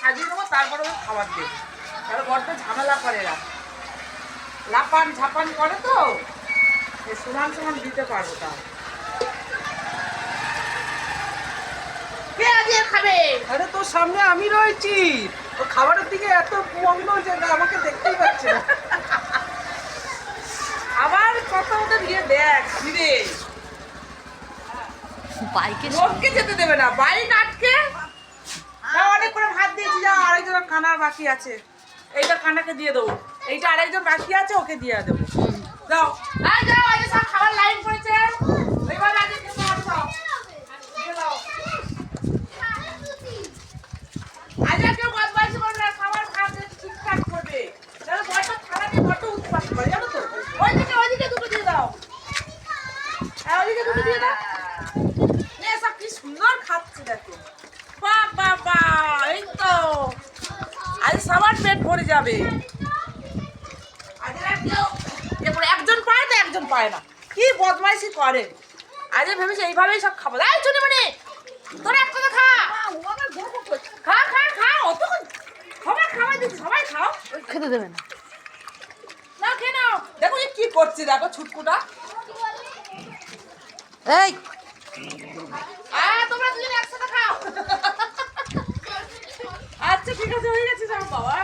সাজিয়ে নেবো, তারপরে ওদের খাবার দেবো। তাহলে বড্ড ঝামেলা করে এরা, লাপান ঝাপান করে তো, সমান সমান দিতে পারবো। তাহলে কে আজকে খাবে? আরে তোর সামনে আমি রয়েছি, ও খাবারের দিকে এত মগ্ন যে আমাকে দেখতেই পাচ্ছে না। আবার কত ওদের ইয়ে দেখ ফিরে বাইকে লোককে যেতে দেবে না, বাইক আটকে। অনেক করে ভাত দিয়েছি, যাও আরেকজনের কানার বাকি আছে, এইটা কানাকে দিয়ে দেবো, এইটা আরেকজন বাকি আছে, ওকে দিয়ে দেবো। যাও যাও, আজকে সব খাবার লাইন করেছে, এইভাবে আজকে খেতে হবে সব। দিয়ে দাও। আজকে কেউ বদমাইশি করবে না, খাবার খাবে ঠিকঠাক করবে। তাহলে বড্ড খারাপে বড্ড উৎপাত করে, জানো তো। ওইদিকে দুটো দিয়ে দাও, হ্যাঁ ওইদিকে দুটো দিয়ে দাও। সব কি সুন্দর খাচ্ছে দেখো, বাবা এই তো আজ সবার পেট ভরে যাবে। একজন পায় তো একজন পায় না, কি বদমাইশি করে। আজ ভেবেছি এইভাবেই সব খাবো। এই চুনি মানে তোর এক কথা খা, খা খা খা, অত সবাই খাওয়াই দিচ্ছি, সবাই খাও। খেতে দেবে না। না খেয়ে নাও। দেখো কি করছে, দেখো ছুটকুটা। এই তোমরা দুজন একসাথে খাও। আচ্ছা ঠিক আছে, হয়ে গেছে, যাও বাবা।